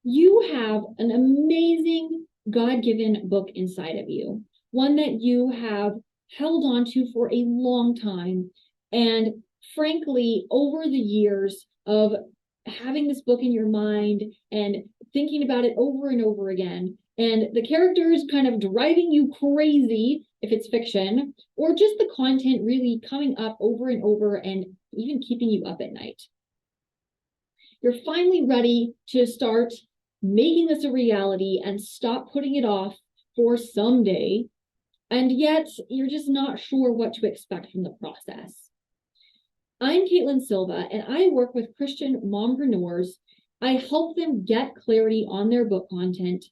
You have an amazing God-given book inside of you, one that you have held on to for a long time. And frankly, over the years of having this book in your mind and thinking about it over and over again, and the characters kind of driving you crazy if it's fiction, or just the content really coming up over and over and even keeping you up at night. You're finally ready to start making this a reality and stop putting it off for someday. And yet you're just not sure what to expect from the process. I'm Katelyn Silva, and I work with Christian mompreneurs. I help them get clarity on their book content,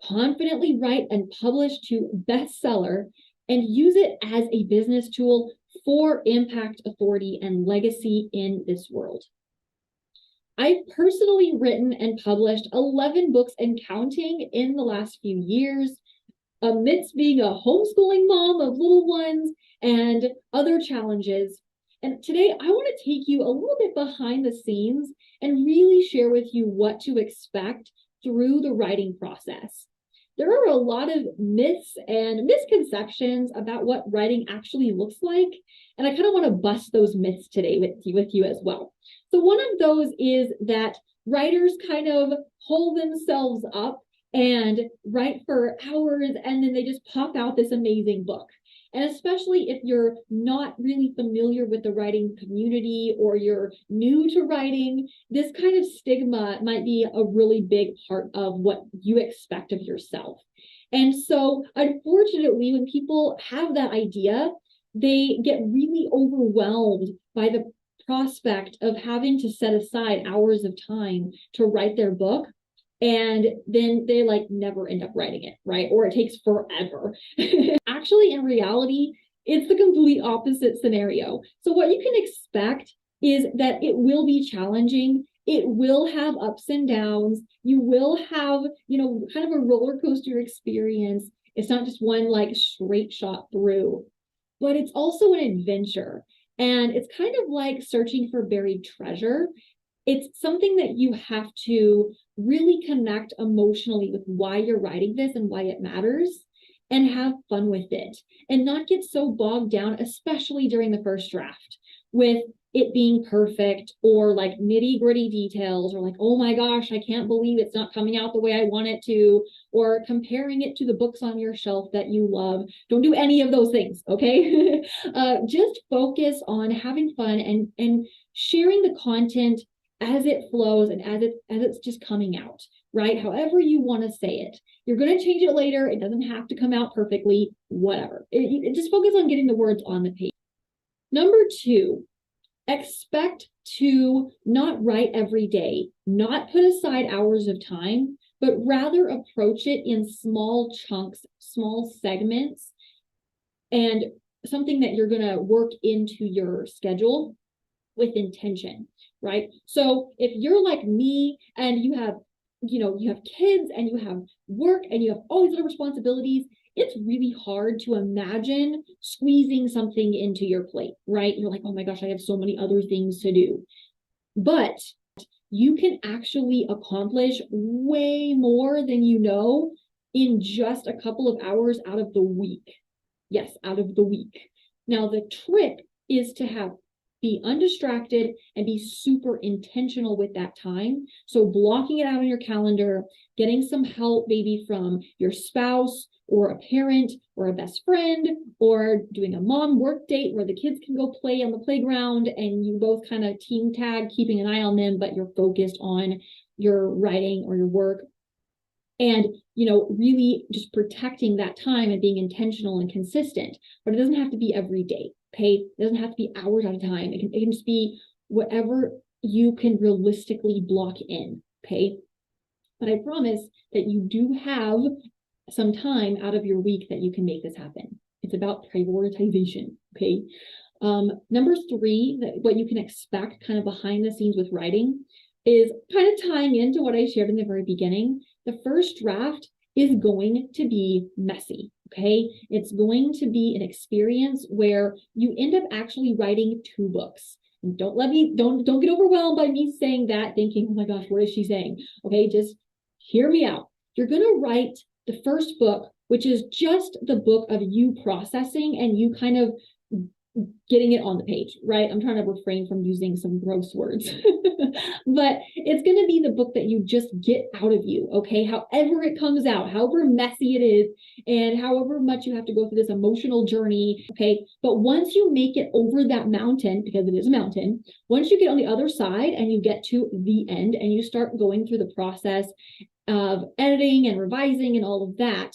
confidently write and publish to bestseller, and use it as a business tool for impact, authority, and legacy in this world. I've personally written and published 11 books and counting in the last few years, amidst being a homeschooling mom of little ones and other challenges. And today I want to take you a little bit behind the scenes and really share with you what to expect through the writing process. There are a lot of myths and misconceptions about what writing actually looks like, and I kind of want to bust those myths today with you as well. So one of those is that writers kind of hold themselves up and write for hours and then they just pop out this amazing book. And especially if you're not really familiar with the writing community or you're new to writing, this kind of stigma might be a really big part of what you expect of yourself. And so, unfortunately, when people have that idea, they get really overwhelmed by the prospect of having to set aside hours of time to write their book, and then they like never end up writing it, right? Or it takes forever. Actually, in reality, it's the complete opposite scenario. So what you can expect is that it will be challenging. It will have ups and downs. You will have, kind of a roller coaster experience. It's not just one like straight shot through, but it's also an adventure. And it's kind of like searching for buried treasure. It's something that you have to really connect emotionally with why you're writing this and why it matters, and have fun with it and not get so bogged down, especially during the first draft, with it being perfect or like nitty gritty details or like, oh my gosh, I can't believe it's not coming out the way I want it to, or comparing it to the books on your shelf that you love. Don't do any of those things, okay? Just focus on having fun and sharing the content as it flows and as it's just coming out, right? However you want to say it. You're going to change it later. It doesn't have to come out perfectly, whatever. Just focus on getting the words on the page. Number 2, expect to not write every day, not put aside hours of time, but rather approach it in small chunks, small segments, and something that you're going to work into your schedule with intention, right? So if you're like me and you have kids and you have work and you have all these other responsibilities, it's really hard to imagine squeezing something into your plate, right? You're like, oh my gosh, I have so many other things to do. But you can actually accomplish way more than you know in just a couple of hours out of the week. Yes, out of the week. Now, the trick is to be undistracted and be super intentional with that time. So blocking it out on your calendar, getting some help maybe from your spouse or a parent or a best friend, or doing a mom work date where the kids can go play on the playground and you both kind of team tag, keeping an eye on them, but you're focused on your writing or your work. And, really just protecting that time and being intentional and consistent. But it doesn't have to be every day. Okay, it doesn't have to be hours at a time. It can just be whatever you can realistically block in. Okay, but I promise that you do have some time out of your week that you can make this happen. It's about prioritization. Okay. Number 3, what you can expect kind of behind the scenes with writing is kind of tying into what I shared in the very beginning. The first draft is going to be messy, okay? It's going to be an experience where you end up actually writing 2 books. And don't get overwhelmed by me saying that, thinking, oh my gosh, what is she saying? Okay, just hear me out. You're going to write the first book, which is just the book of you processing and you kind of getting it on the page, right? I'm trying to refrain from using some gross words, but it's going to be the book that you just get out of you, okay? However it comes out, however messy it is, and however much you have to go through this emotional journey, okay? But once you make it over that mountain, because it is a mountain, once you get on the other side and you get to the end and you start going through the process of editing and revising and all of that,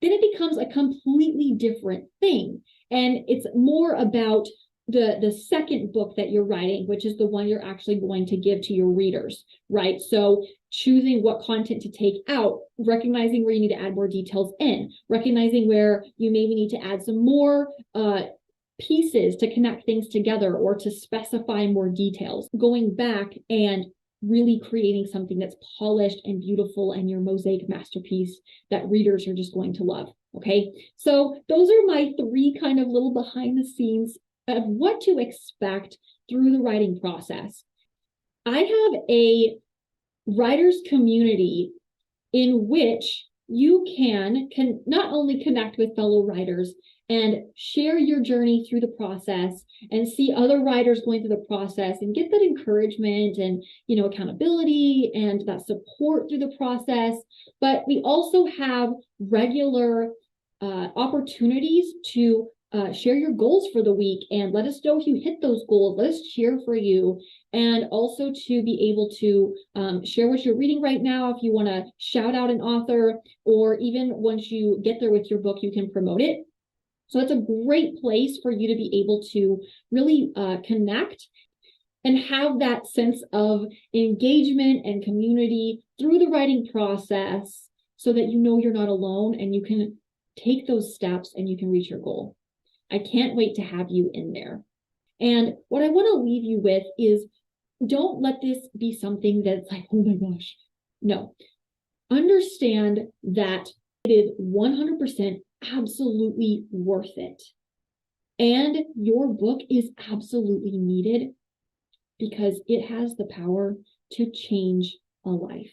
then it becomes a completely different thing. And it's more about the second book that you're writing, which is the one you're actually going to give to your readers, right? So choosing what content to take out, recognizing where you need to add more details in, recognizing where you maybe need to add some more pieces to connect things together or to specify more details, going back and really creating something that's polished and beautiful and your mosaic masterpiece that readers are just going to love. Okay, so those are my 3 kind of little behind the scenes of what to expect through the writing process. I have a writers community in which you can not only connect with fellow writers and share your journey through the process and see other writers going through the process and get that encouragement and, accountability and that support through the process. But we also have regular opportunities to share your goals for the week and let us know if you hit those goals. Let us cheer for you. And also to be able to share what you're reading right now. If you want to shout out an author, or even once you get there with your book, you can promote it. So it's a great place for you to be able to really connect and have that sense of engagement and community through the writing process so that you know you're not alone and you can take those steps and you can reach your goal. I can't wait to have you in there. And what I want to leave you with is, don't let this be something that's like, oh my gosh. No. Understand that it is 100% absolutely worth it. And your book is absolutely needed because it has the power to change a life.